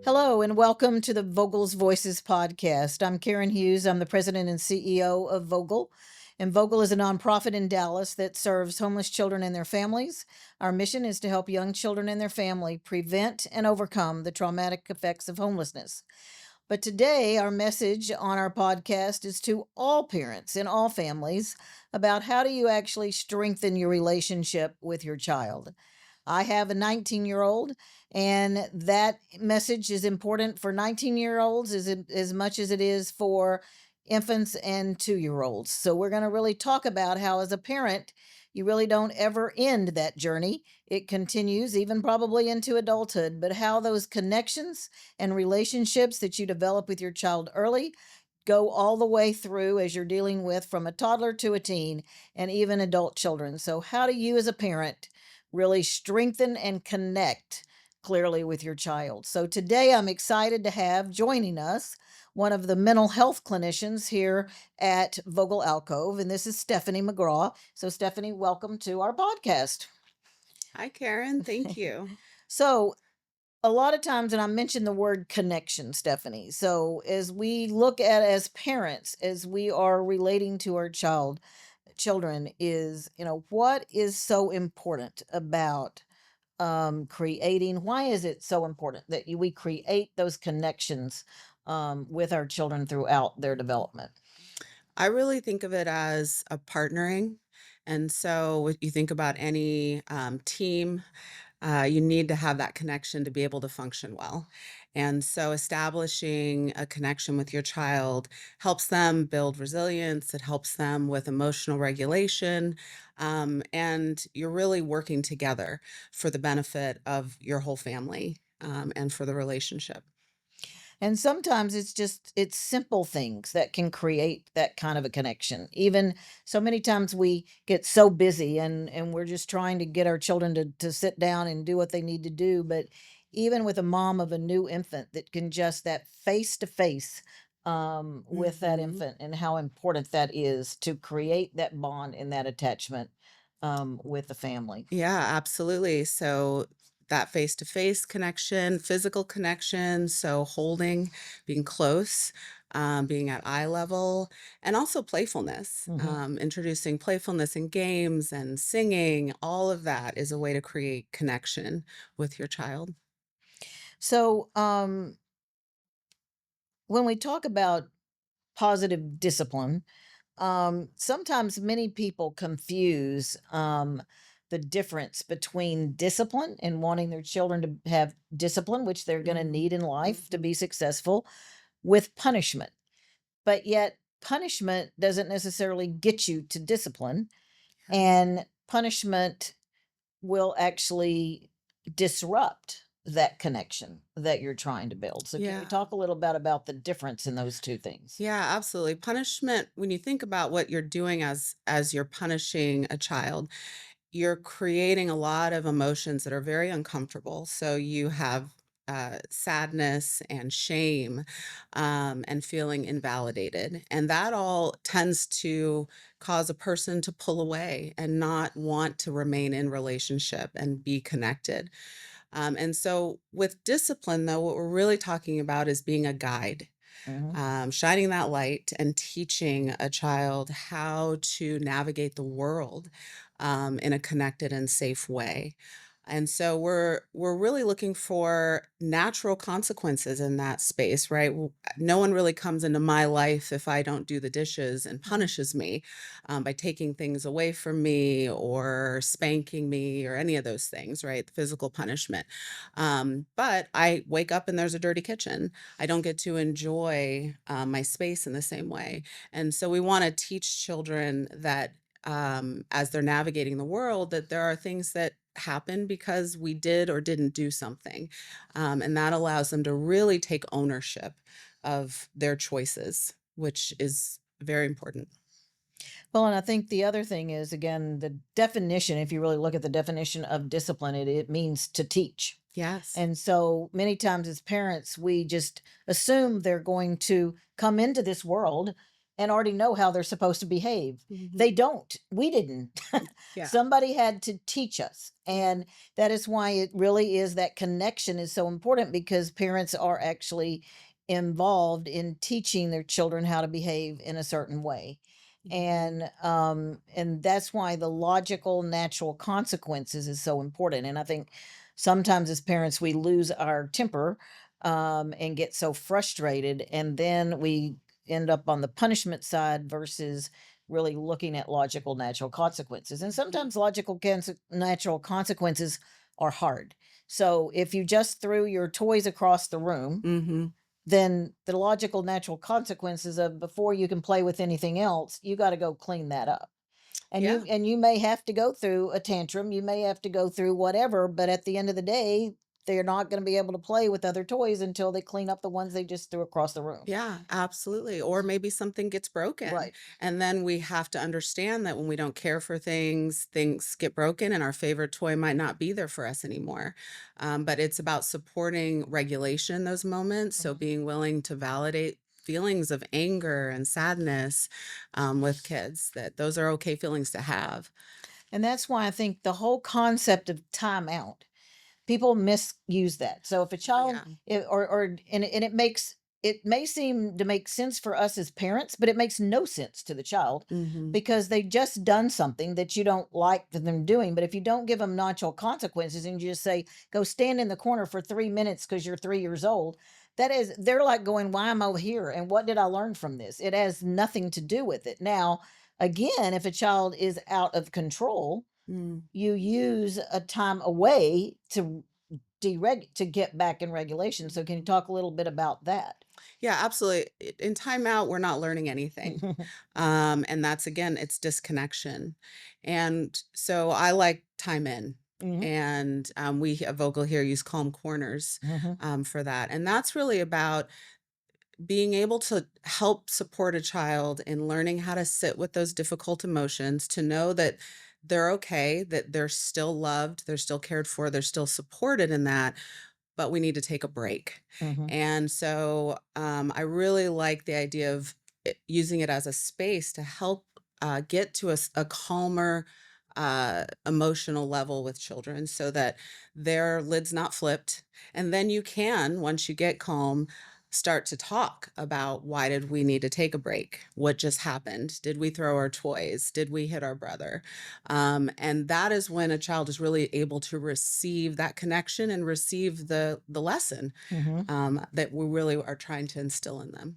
Hello and welcome to the Vogel's Voices podcast. I'm Karen Hughes. I'm the president and CEO of Vogel. And Vogel is a nonprofit in Dallas that serves homeless children and their families. Our mission is to help young children and their family prevent and overcome the traumatic effects of homelessness. But today, our message on our podcast is to all parents in all families about how do you actually strengthen your relationship with your child. I have a 19-year-old, and that message is important for 19-year-olds as much as it is for infants and 2-year-olds. So we're going to really talk about how, as a parent, you really don't ever end that journey. It continues even probably into adulthood, but how those connections and relationships that you develop with your child early go all the way through as you're dealing with from a toddler to a teen and even adult children. So, how do you, as a parent, really strengthen and connect clearly with your child? So, today I'm excited to have joining us one of the mental health clinicians here at Vogel Alcove, and this is Stephanie McGraw. So, Stephanie, welcome to our podcast. Hi, Karen. Thank you. So, a lot of times, and I mentioned the word connection, Stephanie. So, as we look at as parents, as we are relating to our children, is what is so important about creating? Why is it so important that we create those connections with our children throughout their development? I really think of it as a partnering. And so, if you think about any team, you need to have that connection to be able to function well. And so, establishing a connection with your child helps them build resilience, it helps them with emotional regulation. And you're really working together for the benefit of your whole family and for the relationship. And sometimes it's simple things that can create that kind of a connection. Even so many times we get so busy and we're just trying to get our children to sit down and do what they need to do. But even with a mom of a new infant that can just that face to face with that Mhm. infant and how important that is to create that bond and that attachment with the family. Yeah, absolutely. So that face-to-face connection, physical connection, so holding, being close, being at eye level, and also playfulness. Mhm. Introducing playfulness in games and singing, all of that is a way to create connection with your child. So when we talk about positive discipline, sometimes many people confuse the difference between discipline and wanting their children to have discipline, which they're going to Mhm. need in life to Mhm. be successful, with punishment. But yet, punishment doesn't necessarily get you to discipline, Yeah. and punishment will actually disrupt that connection that you're trying to build. So, can you Yeah. talk a little bit about the difference in those two things? Yeah, absolutely. Punishment, when you think about what you're doing as you're punishing a child, you're creating a lot of emotions that are very uncomfortable. So you have sadness and shame and feeling invalidated. And that all tends to cause a person to pull away and not want to remain in relationship and be connected. And so with discipline, though, what we're really talking about is being a guide, Mhm. shining that light and teaching a child how to navigate the world in a connected and safe way. And so we're really looking for natural consequences in that space, right? No one really comes into my life if I don't do the dishes and punishes me by taking things away from me or spanking me or any of those things, right? The physical punishment. But I wake up and there's a dirty kitchen. I don't get to enjoy my space in the same way. And so we want to teach children that as they're navigating the world, that there are things that happen because we did or didn't do something. And that allows them to really take ownership of their choices, which is very important. Well, and I think the other thing is, again, the definition, if you really look at the definition of discipline, it means to teach. Yes. And so many times as parents, we just assume they're going to come into this world and already know how they're supposed to behave. Mhm. They don't. We didn't. Yeah. Somebody had to teach us. Yeah. And that is why it really is that connection is so important, because parents are actually involved in teaching their children how to behave in a certain way. Mhm. And that's why the logical natural consequences is so important. And I think sometimes as parents we lose our temper, and get so frustrated, and then we end up on the punishment side versus really looking at logical natural consequences. And Mhm. sometimes natural consequences are hard. So if you just threw your toys across the room, Mhm. then the logical natural consequences of, before you can play with anything else, you got to go clean that up. And Yeah. you may have to go through a tantrum, you may have to go through whatever, but at the end of the day, they're not going to be able to play with other toys until they clean up the ones they just threw across the room. Yeah, absolutely. Or maybe something gets broken. Right. And then we have to understand that when we don't care for things, things get broken and our favorite toy might not be there for us anymore. But it's about supporting regulation in those moments. So Mhm. being willing to validate feelings of anger and sadness with kids, that those are okay feelings to have. And that's why I think the whole concept of timeout, people misuse that. So if a Oh, child, yeah. and it may seem to make sense for us as parents, but it makes no sense to the child, Hmm. because they just done something that you don't like them doing. But if you don't give them natural consequences and you just say, go stand in the corner for 3 minutes because you're 3 years old, that is, they're like going, why am I over here? And what did I learn from this? It has nothing to do with it. Now, again, if a child is out of control, Mm. you use a time away to get back in regulation. So can you Mhm. talk a little bit about that? Yeah, absolutely. In timeout, we're not learning anything. And that's again, it's disconnection. And so I like time in. Hmm. And we at Vogel here use calm corners Hmm. for that. And that's really about being able to help support a child in learning how to sit with those difficult emotions, to know that they're okay, that they're still loved, they're still cared for, they're still supported in that, but we need to take a break. Hmm. And so I really like the idea of using it as a space to help get to a calmer emotional level with children so that their lid's not flipped. And then you can, once you get calm, start to talk about why did we need to take a break? What just happened? Did we throw our toys? Did we hit our brother? And that is when a child is really able to receive that connection and receive the lesson Hmm. that we really are trying to instill in them.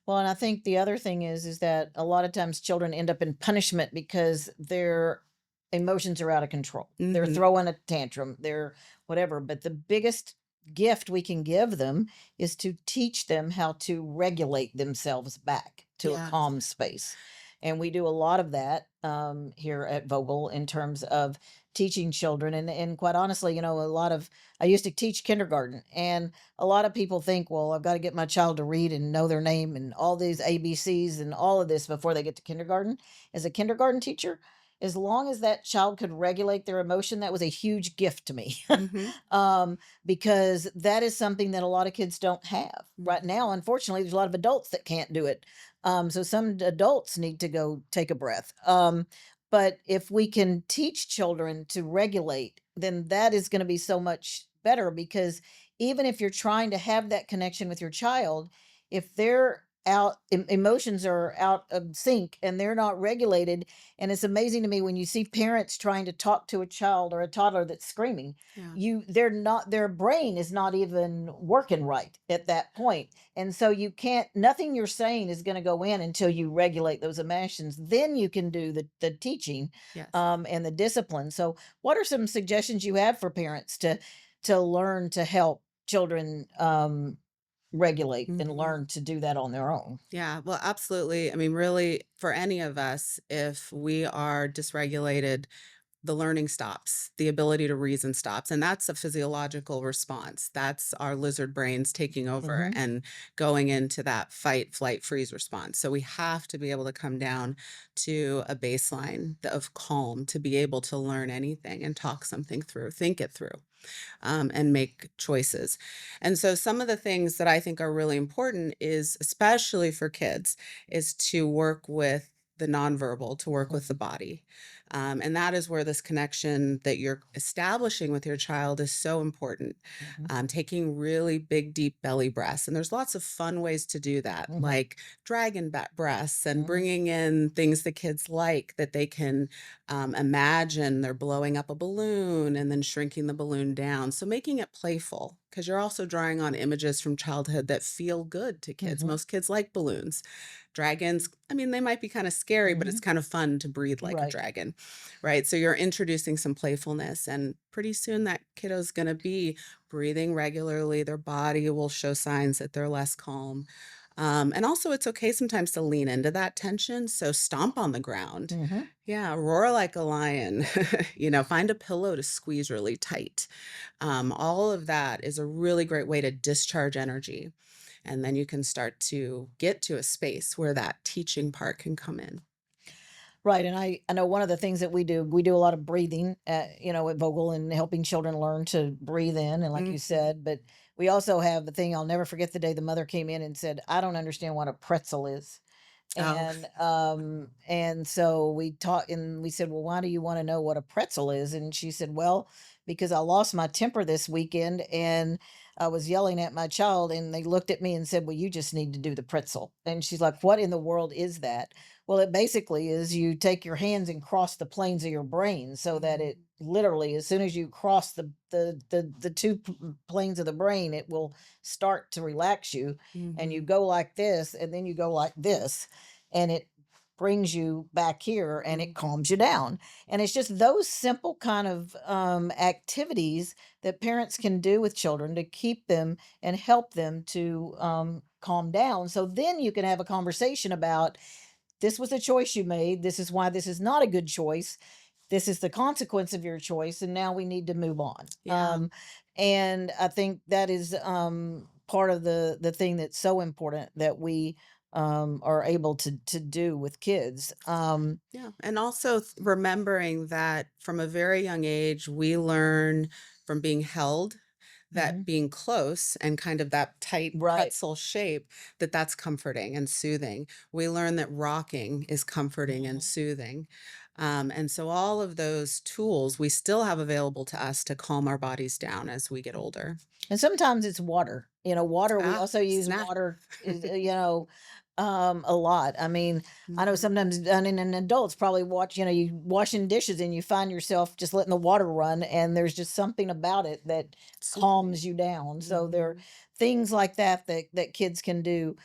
Well, and I think the other thing is that a lot of times children end up in punishment because their emotions are out of control. They're Hmm. throwing a tantrum, they're whatever. But the biggest gift we can give them is to teach them how to regulate themselves back to a Yes. calm space. And we do a lot of that, here at Vogel, in terms of teaching children. And quite honestly, I used to teach kindergarten, and a lot of people think, well, I've got to get my child to read and know their name and all these ABCs and all of this before they get to kindergarten. As a kindergarten teacher, as long as that child could regulate their emotion, that was a huge gift to me. Hmm. um, because that is something that a lot of kids don't have right Hmm. now. Unfortunately, there's a lot of adults that can't do it. So some adults need to go take a breath. But if we can teach children to regulate, then that is going to be so much better, because even if you're trying to have that connection with your child, if their emotions are out of sync and they're not regulated, and it's amazing to me when you see parents trying to talk to a child or a toddler that's screaming, Yeah. they're not, their brain is not even working right at that point. And so you can't, nothing you're saying is going to go in until you regulate those emotions. Then you can do the teaching, Yes. and the discipline. So what are some suggestions you have for parents to learn to help children, regulate and Hmm. learn to do that on their own? Yeah, well, absolutely. I mean, really, for any of us, if we are dysregulated, the learning stops, the ability to reason stops. And that's a physiological response. That's our lizard brains taking over Mhm. and going into that fight, flight, freeze response. So we have to be able to come down to a baseline of calm to be able to learn anything and talk something through, think it through, and make choices. And so some of the things that I think are really important is, especially for kids, is to work with the nonverbal, to work with the Mhm. body. And that is where this connection that you're establishing with your child is so important. Mhm. Taking really big, deep belly breaths. And there's lots of fun ways to do that, Mhm. like dragon breaths and Mhm. bringing in things the kids like that they can imagine they're blowing up a balloon and then shrinking the balloon down. So making it playful, because you're also drawing on images from childhood that feel good to kids. Mhm. Most kids like balloons. Dragons, I mean, they might be kind of scary, but it's Mhm. kind of fun to breathe like a Right. dragon, right? So you're introducing some playfulness, and pretty soon that kiddo's going to be breathing regularly. Their body will show signs that they're less calm. And also, it's okay sometimes to lean into that tension. So stomp on the ground. Mhm. Yeah, roar like a lion. Find a pillow to squeeze really tight. All of that is a really great way to discharge energy. And then you can start to get to a space where that teaching part can come in. Right, and I know one of the things that we do a lot of breathing, at Vogel and helping children learn to breathe in, and like you Mhm. said, but we also have the thing. I'll never forget the day the mother came in and said, "I don't understand what a pretzel is." Oh, And so we taught and we said, "Well, why do you want to know what a pretzel is?" And she said, "Well, because I lost my temper this weekend and I was yelling at my child and they looked at me and said, 'Well, you just need to do the pretzel.'" And she's like, "What in the world is that?" Well, it basically is you take your hands and cross the planes of your brain so that it mhm, literally, as soon as you cross the two planes of the brain, it will start to relax you, and you mhm, go like this and then you go like this, and it brings you back here and it mhm, calms you down. And it's just those simple kind of activities that parents can do with children to keep them and help them to calm down. So then you can have a conversation about, this was a choice you made. This is why this is not a good choice. This is the consequence of your choice. And now we need to move on. yeah. And I think that is part of the thing that's so important that we are able to do with kids. Yeah, and also remembering that from a very young age, we learn from being held that Mhm. being close and kind of that tight Right. pretzel shape, that that's comforting and soothing. We learn that rocking is comforting and Mhm. soothing. And so all of those tools we still have available to us to calm our bodies down as we get Mhm. older. And sometimes it's water. Water, we Ah, also use snap. water, a lot. I mean, I know Mhm. sometimes, and in adults probably you washing dishes and you find yourself just letting the water run, and there's just something about it that Soothing. calms you down. So there are Mhm. things like that kids can do.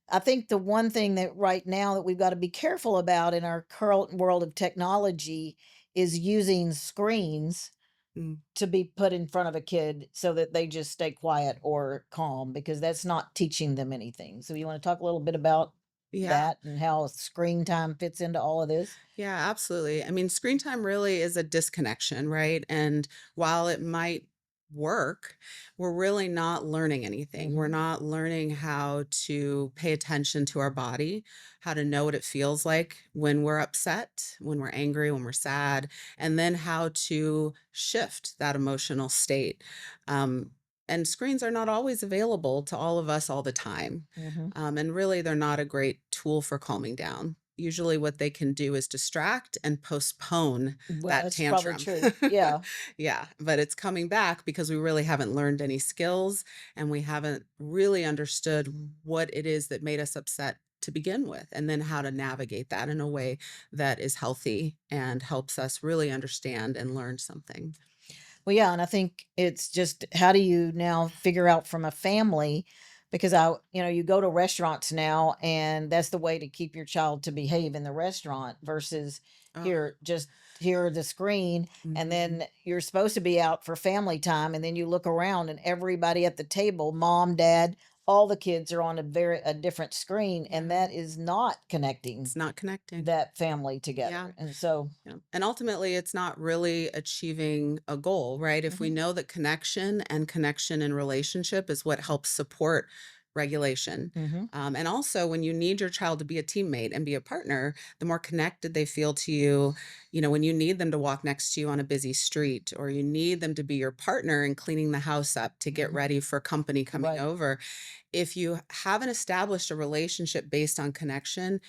I think the one thing that right now that we've got to be careful about in our current world of technology is using screens Mm. to be put in front of a kid so that they just stay quiet or calm, because that's not teaching them anything. So you want to talk a little bit about Yeah. that and how screen time fits into all of this? Yeah, absolutely. I mean, screen time really is a disconnection, right? And while it might work, we're really not learning anything. We're Mhm. not learning how to pay attention to our body, how to know what it feels like when we're upset, when we're angry, when we're sad, and then how to shift that emotional state. Um, and screens are not always available to all of us all the time. Mhm. And really, they're not a great tool for calming down. Usually, what they can do is distract and postpone Well, that that's probably tantrum. true. Yeah. Yeah, but it's coming back because we really haven't learned any skills and we haven't really understood what it is that made us upset to begin with, and then how to navigate that in a way that is healthy and helps us really understand and learn something. Well, yeah, and I think it's just, how do you now figure out from a family, because you go to restaurants now and that's the way to keep your child to behave in the restaurant versus Oh, here the screen, and mhm. then you're supposed to be out for family time and then you look around and everybody at the table, mom, dad, all the kids are on a different screen, and Yeah. that is not connecting It's not connecting. that family Yeah. together. And so, Yeah. And ultimately, it's not really achieving a goal, right? If we mhm, know that connection and connection in relationship is what helps support regulation. mhm, And also, when you need your child to be a teammate and be a partner, the more connected they feel to you, when you need them to walk next to you on a busy street, or you need them to be your partner in cleaning the house up to get mhm, ready for company coming right. over, if you haven't established a relationship based on connection,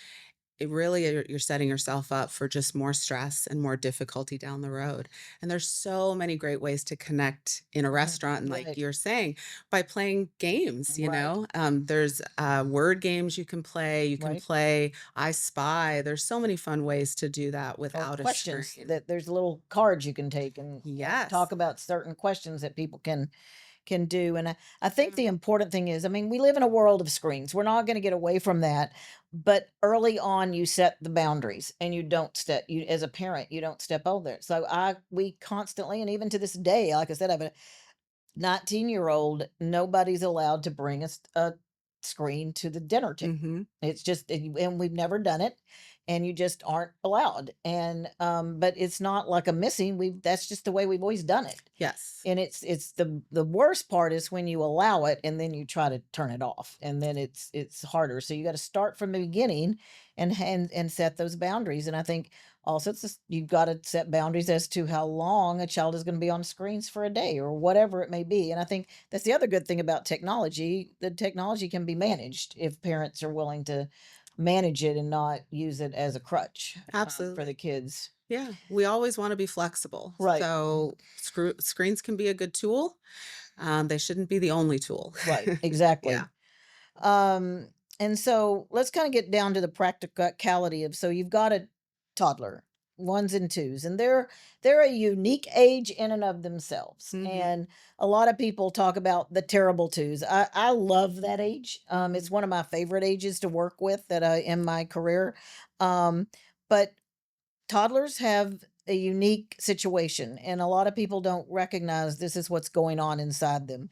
it really you're setting yourself up for just more stress and more difficulty down the road. And there's so many great ways to connect in a Mhm, restaurant, and like right, you're saying, by playing games. right, There's word games you can play. You can right. play I Spy. There's so many fun ways to do that Or without a questions screen. that there's little cards you can take and talk Yes. about certain questions that people can do. And I think Yeah. the important thing is, I mean, we live in a world of screens. We're not going to get away from that. But early on, you set the boundaries and you don't step, you as a parent, you don't step over there. So we constantly, and even to this day, like I said, I have a 19-year-old, nobody's allowed to bring a screen to the dinner table. Mm-hmm. It's just, and we've never done it, and you just aren't allowed. And but it's not like a missing. That's just the way we've always done it. Yes. And it's the worst part is when you allow it and then you try to turn it off, and then it's harder. So you got to start from the beginning and set those boundaries. And I think also you've got to set boundaries as to how long a child is going to be on screens for a day or whatever it may be. And I think that's the other good thing about technology. The technology can be managed if parents are willing to manage it and not use it as a crutch for the Absolutely. kids. Yeah. We always want to be flexible. Right. So screens can be a good tool. They shouldn't be the only tool. Right. Yeah. Exactly. Um, and so let's kind of get down to the practicality of, so you've got a toddler, ones and twos, and they're a unique age in and of themselves. Mhm, And a lot of people talk about the terrible twos. I love that age. It's mhm, one of my favorite ages to work with that I in my career. But toddlers have a unique situation, and a lot of people don't recognize this is what's going on inside them.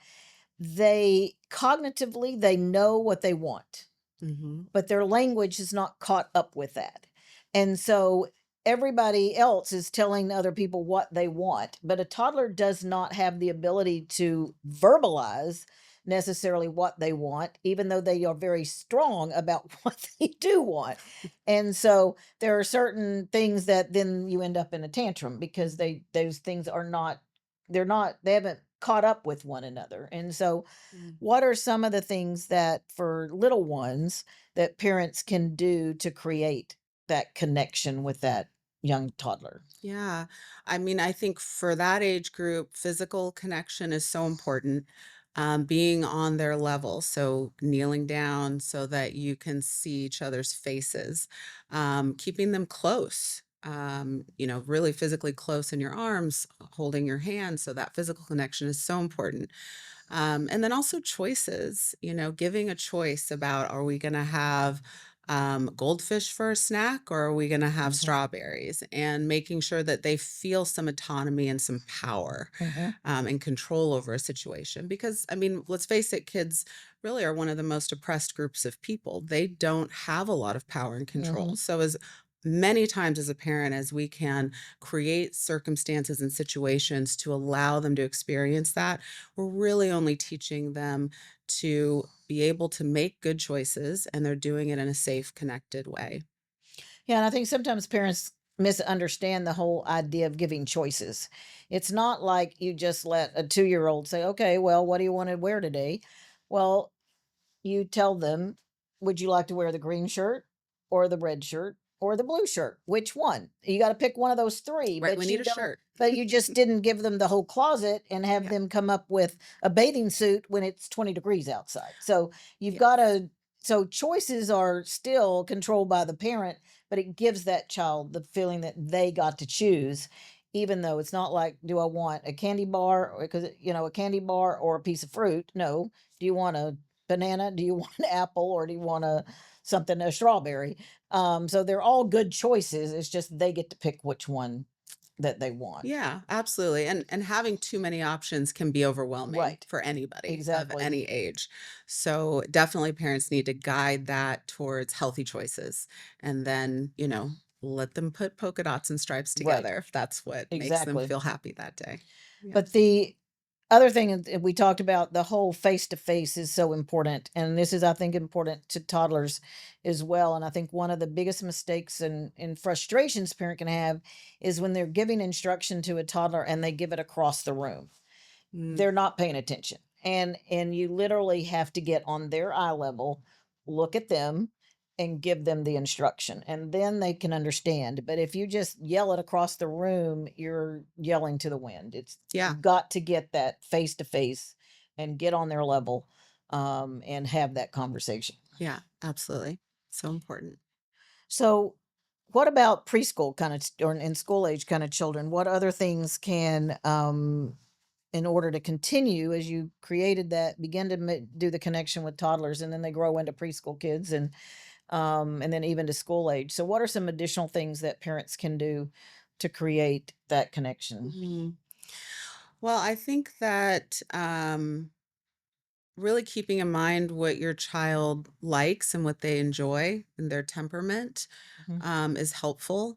They cognitively, they know what they want, mhm. but their language is not caught up with that. And so everybody else is telling other people what they want, but a toddler does not have the ability to verbalize necessarily what they want, even though they are very strong about what they do want. And so there are certain things that then you end up in a tantrum because those things are not, they haven't caught up with one another. And so Mm. what are some of the things that for little ones that parents can do to create that connection with that young toddler? Yeah. I mean, I think for that age group, physical connection is so important. Being on their level, so kneeling down so that you can see each other's faces, keeping them close, really physically close in your arms, holding your hand. So that physical connection is so important. And then also choices, giving a choice about, are we going to have goldfish for a snack, or are we going to have Mhm, strawberries? And making sure that they feel some autonomy and some power mhm, and control over a situation. Because, I mean, let's face it, kids really are one of the most oppressed groups of people. They don't have a lot of power and control. mhm. So, as many times as a parent as we can create circumstances and situations to allow them to experience that, we're really only teaching them to be able to make good choices, and they're doing it in a safe, connected way. Yeah, and I think sometimes parents misunderstand the whole idea of giving choices. It's not like you just let a 2-year-old say, "Okay, well, what do you want to wear today?" Well, you tell them, would you like to wear the green shirt or the red shirt or the blue shirt? Which one? You got to pick one of those three, Right, we but need a shirt. you just didn't give them the whole closet and have Yeah. them come up with a bathing suit when it's 20 degrees outside. So you've got Yes. to, so choices are still controlled by the parent, but it gives that child the feeling that they got to choose, even though it's not like, do I want a candy bar, because a candy bar or a piece of fruit? No. Do you want a banana? Do you want an apple, or do you want a strawberry? So they're all good choices. It's just they get to pick which one that they want. Yeah, absolutely. And having too many options can be overwhelming Right. for anybody of Exactly. any age. So definitely parents need to guide that towards healthy choices and then, let them put polka dots and stripes Right. together if that's what makes them Exactly. feel happy that day. Yeah. But the other thing we talked about, the whole face to face is so important. And this is, I think, important to toddlers as well. And I think one of the biggest mistakes and frustrations parent can have is when they're giving instruction to a toddler and they give it across the room. Mm, They're not paying attention. And you literally have to get on their eye level, look at them, and give them the instruction, and then they can understand. But if you just yell it across the room, you're yelling to the wind. It's yeah. you've got to get that face to face and get on their level, and have that conversation. Yeah, absolutely. So important. So, what about preschool kind of or in school age kind of children? What other things can in order to continue as you created that begin to do the connection with toddlers, and then they grow into preschool kids and then even to school age. So what are some additional things that parents can do to create that connection? Mhm. Well, I think that really keeping in mind what your child likes and what they enjoy and their temperament Mhm. is helpful.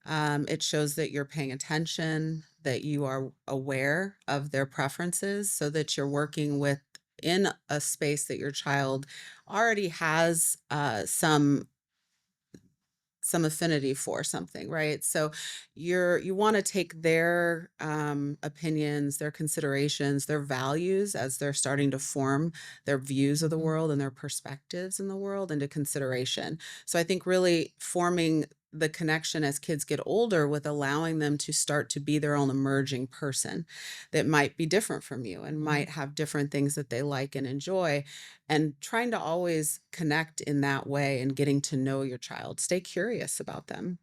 It shows that you're paying attention, that you are aware of their preferences, so that you're working with in a space that your child already has some affinity for something, right? So you want to take their opinions, their considerations, their values as they're starting to form their views of the Mhm. world and their perspectives in the world into consideration. So I think really forming the connection as kids get older with allowing them to start to be their own emerging person that might be different from you and Mhm. might have different things that they like and enjoy, and trying to always connect in that way and getting to know your child. Stay curious about them.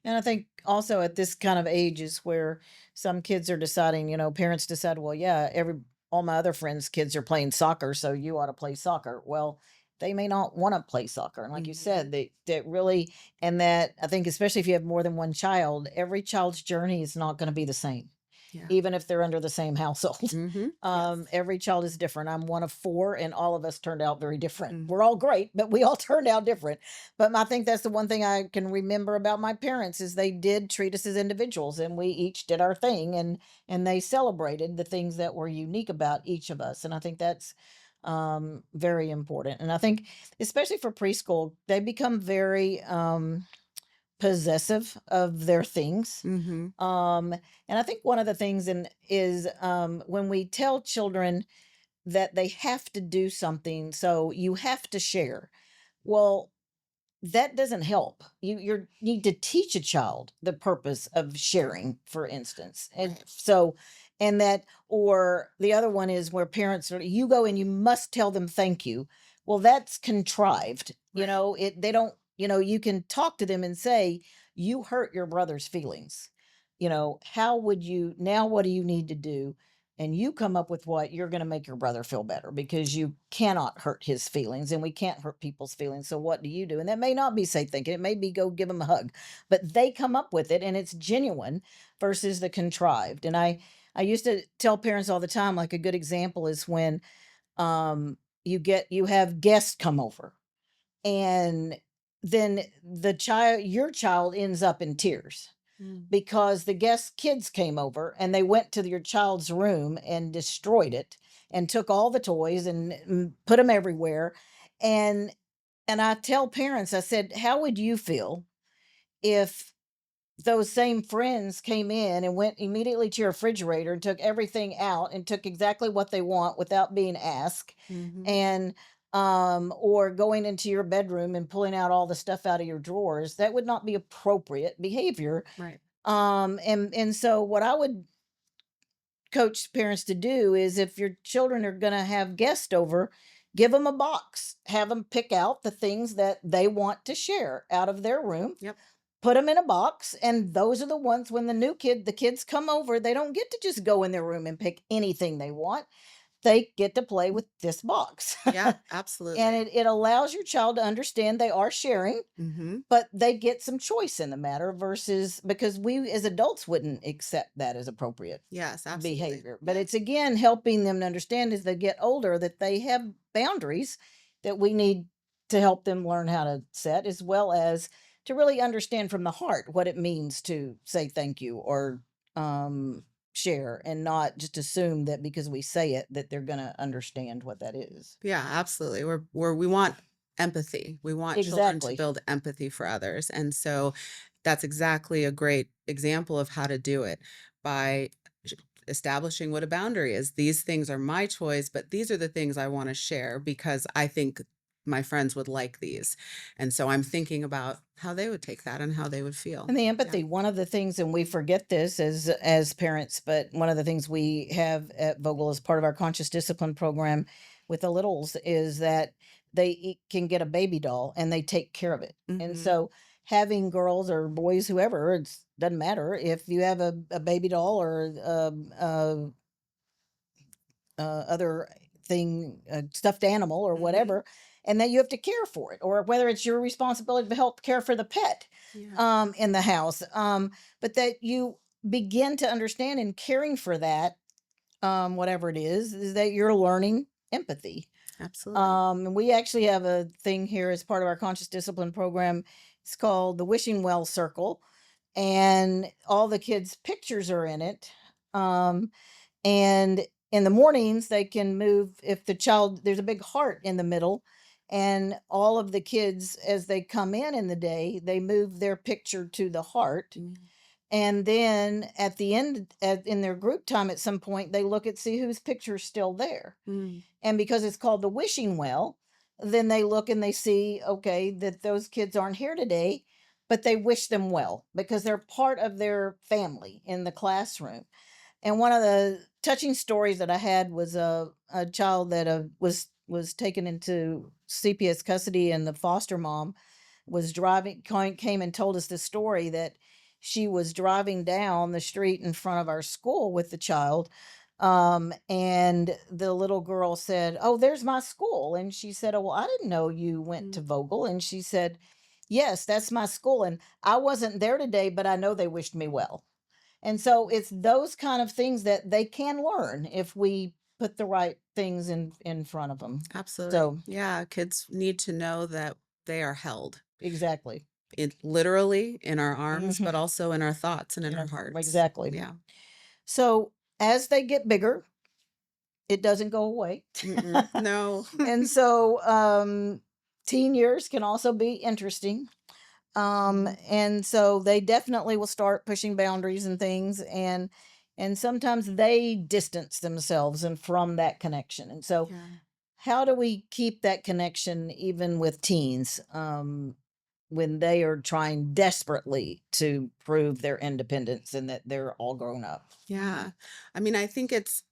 And I think also at this kind of age is where some kids are deciding, parents decide, well, yeah, all my other friends' kids are playing soccer, so you ought to play soccer. Well, they may not want to play soccer. And like you Mhm. said, that really, and that I think, especially if you have more than one child, every child's journey is not going to be the same Yeah. even if they're under the same household. Mhm. Yes. Every child is different. I'm one of four, and all of us turned out very different. We're all Mhm. great, but we all turned out different. But I think that's the one thing I can remember about my parents is they did treat us as individuals, and we each did our thing, and they celebrated the things that were unique about each of us. And I think that's very important. And I think especially for preschool, they become very possessive of their things. Mhm. And I think one of the things is when we tell children that they have to do something, so you have to share. Well, that doesn't help. You need to teach a child the purpose of sharing, for instance. And Right. so and that or the other one is where parents are you go and you must tell them thank you. Well, that's contrived. Right. They don't, you can talk to them and say, you hurt your brother's feelings. How would you now what do you need to do? And you come up with what you're going to make your brother feel better because you cannot hurt his feelings and we can't hurt people's feelings. So what do you do? And that may not be say thinking, it may be go give them a hug, but they come up with it and it's genuine versus the contrived. And I used to tell parents all the time, like a good example is when you have guests come over and then your child ends up in tears Mm. because the guest kids came over and they went to your child's room and destroyed it and took all the toys and put them everywhere. And and I tell parents, I said, how would you feel if those same friends came in and went immediately to your refrigerator and took everything out and took exactly what they want without being asked, Mhm. and or going into your bedroom and pulling out all the stuff out of your drawers? That would not be appropriate behavior. Right. And so what I would coach parents to do is if your children are going to have guests over, give them a box, have them pick out the things that they want to share out of their room, Yep. put them in a box, and those are the ones when the kids come over, they don't get to just go in their room and pick anything they want. they get to play with this box. Yeah, And absolutely. it allows your child to understand they are sharing, Mhm. but they get some choice in the matter versus because we as adults wouldn't accept that as appropriate Yes, absolutely. behavior. But Yeah. it's again helping them to understand as they get older that they have boundaries that we need to help them learn how to set, as well as to really understand from the heart what it means to say thank you or share, and not just assume that because we say it that they're going to understand what that is. Yeah, absolutely. We want empathy. We want children to Exactly. build empathy for others. And so that's exactly a great example of how to do it by sh- establishing what a boundary is. These things are my choice, but these are the things I want to share because I think my friends would like these. And so I'm thinking about how they would take that and how they would feel. And the Yeah. empathy, one of the things, and we forget this as parents, but one of the things we have at Vogel as part of our conscious discipline program with the littles is that can get a baby doll and they take care of it. And Hmm. so having girls or boys, whoever, it doesn't matter if you have a baby doll or other thing, stuffed animal or Hmm. whatever, and that you have to care for it, or whether it's your responsibility to help care for the pet Yeah, in the house. But that you begin to understand in caring for that, whatever it is that you're learning empathy. absolutely. And we actually have a thing here as part of our conscious discipline program. It's called the Wishing Well Circle, and all the kids' pictures are in it. And in the mornings, they can move if the child, there's a big heart in the middle, and all of the kids, as they come in the day, they move their picture to the heart. Mm, And then at the end, in their group time, at some point, they look at see whose picture is still there. mm, And because it's called the wishing well, then they look and they see, okay, that those kids aren't here today, but they wish them well because they're part of their family in the classroom. And one of the touching stories that I had was a child that was taken into CPS custody, and the foster mom was came and told us this story that she was driving down the street in front of our school with the child, and the little girl said, "Oh, there's my school." And she said, "Oh, well, I didn't know you went to mm. Vogel." And she said, "Yes, that's my school, and I wasn't there today, but I know they wished me well." And so it's those kind of things that they can learn if we put the right things in front of them. Absolutely. So, Yeah, kids need to know that they are held. exactly. It literally in our arms, Mhm. but also in our thoughts and in our Yeah, hearts. exactly. Yeah. So, as they get bigger, it doesn't go away. Mm-mm. No. And so, teen years can also be interesting. Mhm. And so they definitely will start pushing boundaries and things, and sometimes they distance themselves and from that connection. And so Yeah. how do we keep that connection even with teens, when they are trying desperately to prove their independence and that they're all grown up? Yeah. I mean, I think it's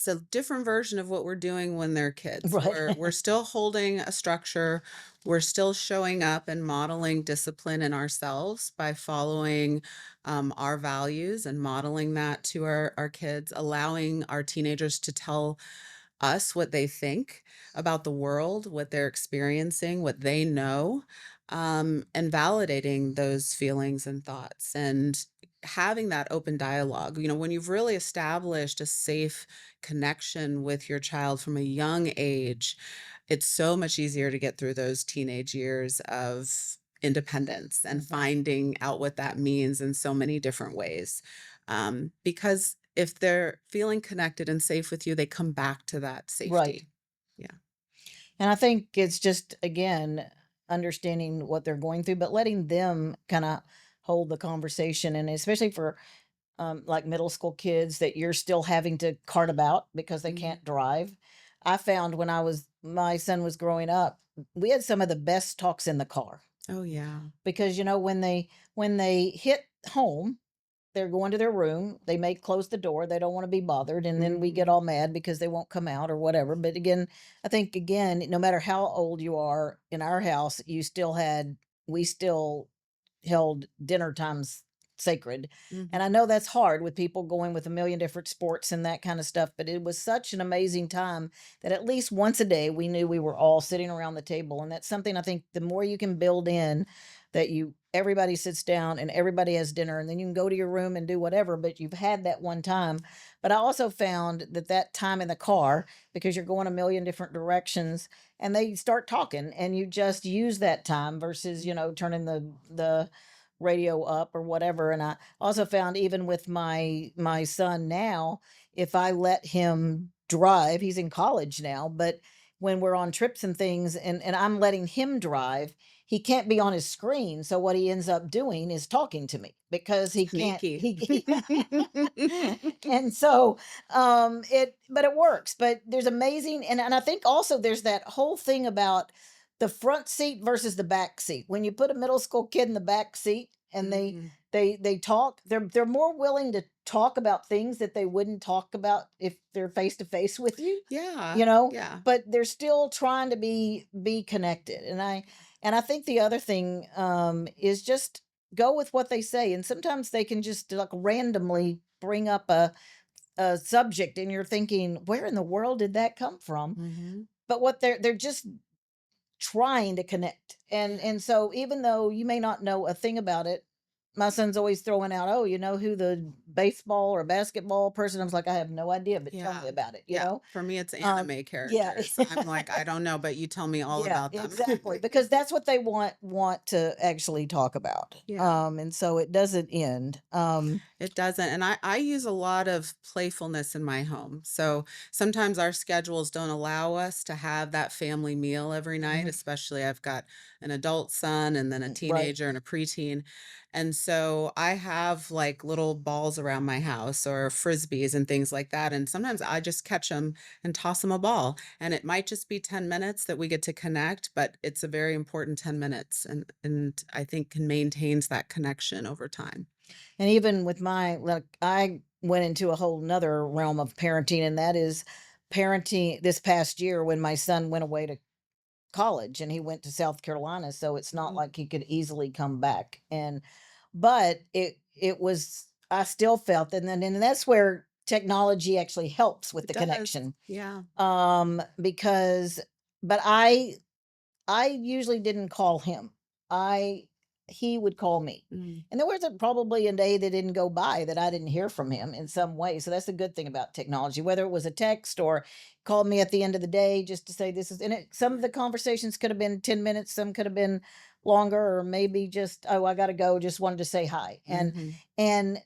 a different version of what we're doing when they're kids. Right. We're still holding a structure. We're still showing up and modeling discipline in ourselves by following our values and modeling that to our kids, allowing our teenagers to tell us what they think about the world, what they're experiencing, what they know, and validating those feelings and thoughts and having that open dialogue. You know, when you've really established a safe connection with your child from a young age, it's so much easier to get through those teenage years of independence and Mhm. finding out what that means in so many different ways. Because if they're feeling connected and safe with you, they come back to that Right. safety. Yeah. And I think it's just, again, understanding what they're going through, but letting them kind of hold the conversation. And especially for like middle school kids that you're still having to cart about because they Mhm. can't drive. I found when my son was growing up, we had some of the best talks in the car Oh, yeah. because when they hit home, they're going to their room. They may close the door. They don't want to be bothered. And then we get Mhm. all mad because they won't come out or whatever. But again, I think, again, no matter how old you are in our house, we still held dinner times sacred. And I Mhm. know that's hard with people going with a million different sports and that kind of stuff, but it was such an amazing time that at least once a day we knew we were all sitting around the table. And that's something I think the more you can build in, that you everybody sits down and everybody has dinner, and then you can go to your room and do whatever, but you've had that one time. But I also found that that time in the car, because you're going a million different directions, and they start talking and you just use that time versus, turning the radio up or whatever. And I also found, even with my son now, if I let him drive, he's in college now, but when we're on trips and things, and I'm letting him drive, he can't be on his screen. So what he ends up doing is talking to me because he can't Sneaky. he and so it but it works. But there's amazing, and I think also there's that whole thing about the front seat versus the back seat. When you put a middle school kid in the back seat and Mhm. they talk, they're more willing to talk about things that they wouldn't talk about if they're face to face with you, Yeah, you know, yeah. but they're still trying to be connected. And I think the other thing is just go with what they say. And sometimes they can just like randomly bring up a subject and you're thinking, where in the world did that come from? Mhm. But what they're just trying to connect. And so even though you may not know a thing about it, my son's always throwing out, "Oh, you know who the baseball or basketball person?" I was like, "I have no idea, but tell Yeah. me about it," you Yeah. know? For me, it's Um, anime yeah. characters. I'm like, "I don't know, but you tell me all Yeah, about them." exactly, because that's what they want to actually talk about. Yeah. And so it doesn't end. It doesn't, and I use a lot of playfulness in my home. So sometimes our schedules don't allow us to have that family meal every night, Mhm, especially I've got an adult son and then a right. teenager and a preteen. And so I have like little balls around my house or frisbees and things like that. And sometimes I just catch them and toss them a ball. And it might just be 10 minutes that we get to connect, but it's a very important 10 minutes and I think can maintains that connection over time. And even with my like I went into a whole nother realm of parenting, and that is parenting this past year when my son went away to college and he went to South Carolina, so it's not like he could easily come back. And but it was, I still felt, and that's where technology actually helps with It the does. connection. Yeah. Because but I usually didn't call him. I He would call me. Mm. And there was probably a day that didn't go by that I didn't hear from him in some way. So that's the good thing about technology, whether it was a text or called me at the end of the day just to say this is, and some of the conversations could have been 10 minutes, some could have been longer, or maybe just, oh, I got to go, just wanted to say hi. Mhm.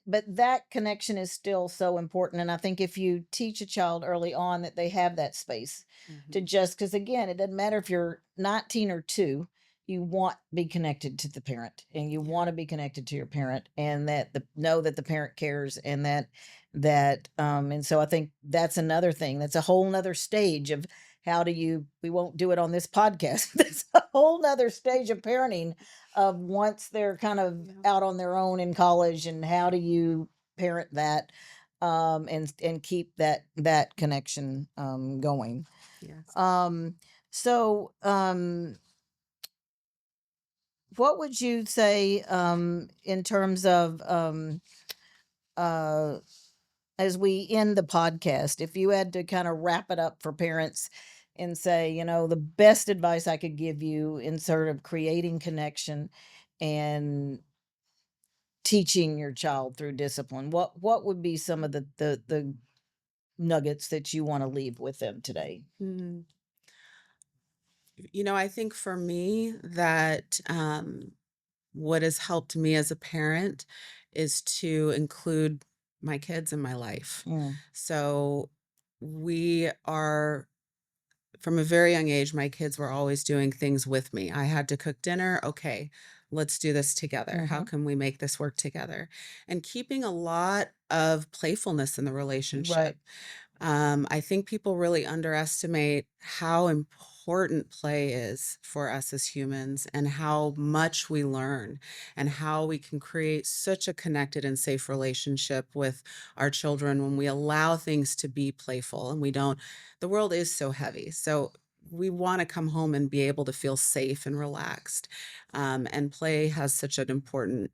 But that connection is still so important. And I think if you teach a child early on that they have that space to Mhm. just, because again, it doesn't matter if you're 19 or 2, you want to be connected to the parent, and you want Yeah. to be connected to your parent, and that the know that the parent cares, and that and so I think that's another thing. That's a whole nother stage of how do you, we won't do it on this podcast. That's a whole nother stage of parenting, of once they're kind of Yeah. out on their own in college, and how do you parent that, and keep that connection going. Yes. um, so, what would you say, in terms of, uh, as we end the podcast, if you had to kind of wrap it up for parents and say, the best advice I could give you in sort of creating connection and teaching your child through discipline, what would be some of the nuggets that you want to leave with them today? Mm. I think for me that what has helped me as a parent is to include my kids in my life. Mm, So we are from a very young age, my kids were always doing things with me. I had to cook dinner. Okay, let's do this together. How hmm. can we make this work together? And keeping a lot of playfulness in the relationship. Right. I think people really underestimate how important play is for us as humans and how much we learn and how we can create such a connected and safe relationship with our children when we allow things to be playful and we don't. The world is so heavy. So we want to come home and be able to feel safe and relaxed. And play has such an important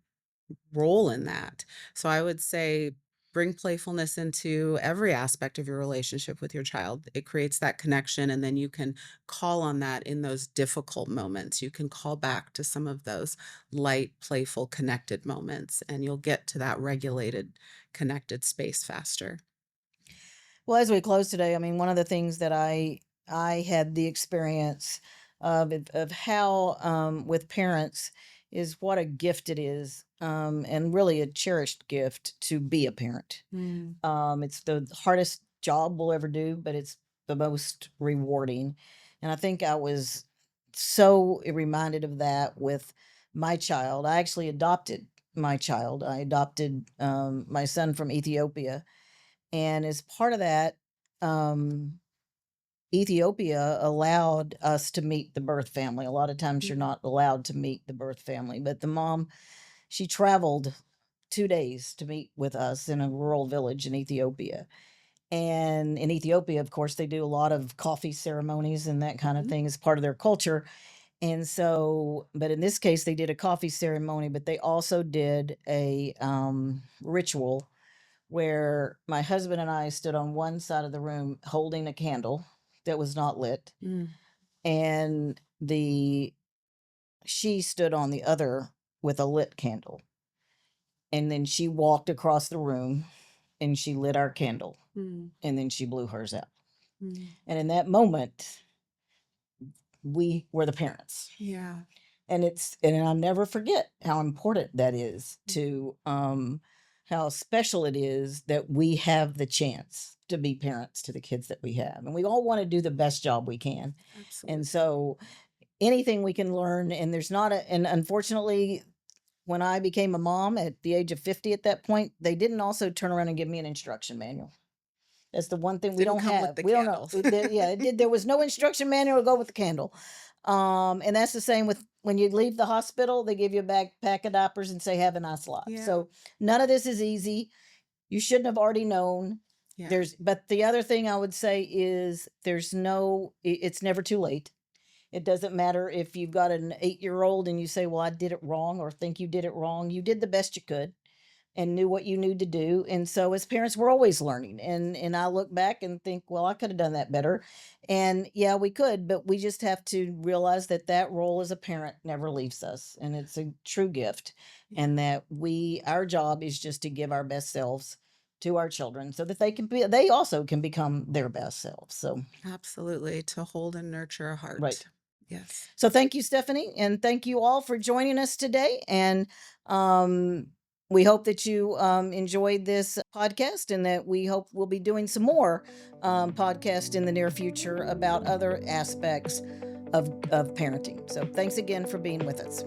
role in that. So I would say bring playfulness into every aspect of your relationship with your child. It creates that connection, and then you can call on that in those difficult moments. You can call back to some of those light, playful, connected moments, and you'll get to that regulated, connected space faster. Well, as we close today, I mean, one of the things that I had the experience of how with parents is what a gift it is, and really a cherished gift to be a parent. Mm, It's the hardest job we'll ever do, but it's the most rewarding. And I think I was so reminded of that with my child. I actually adopted my child. I adopted my son from Ethiopia, and as part of that, um, Ethiopia allowed us to meet the birth family. A lot of times you're mm, not allowed to meet the birth family, but the mom, she traveled 2 days to meet with us in a rural village in Ethiopia. And in Ethiopia, of course, they do a lot of coffee ceremonies and that kind of mhm, thing as part of their culture. And so, but in this case, they did a coffee ceremony, but they also did a ritual where my husband and I stood on one side of the room holding a candle that was not lit, mm, and the she stood on the other with a lit candle. And then she walked across the room and she lit our candle, mm, and then she blew hers out. mm. And in that moment, we were the parents. Yeah. And I'll never forget how important that is Mm, to how special it is that we have the chance to be parents to the kids that we have. And we all want to do the best job we can. And absolutely. so anything we can learn, and there's not a and unfortunately when I became a mom at the age of 50 at that point, they didn't also turn around and give me an instruction manual. That's the one thing we Didn't don't come with have. the We don't know. candles. Yeah, it did. There was no instruction manual to go with the candle. And that's the same with when you leave the hospital, they give you a pack of diapers and say, have a nice life. Yeah. So none of this is easy. You shouldn't have already known. Yeah. But the other thing I would say is it's never too late. It doesn't matter if you've got an 8-year-old and you say, well, I did it wrong or think you did it wrong. You did the best you could and knew what you knew to do. And so as parents, we're always learning. And I look back and think, well, I could have done that better. And yeah, we could, but we just have to realize that that role as a parent never leaves us, and it's a true gift. Yeah. And that our job is just to give our best selves to our children so that they also can become their best selves. So Absolutely. To hold and nurture a right. heart. Yes. So thank you, Stephanie, and thank you all for joining us today. And um, we hope that you enjoyed this podcast, and that we hope we'll be doing some more podcasts in the near future about other aspects of parenting. So thanks again for being with us.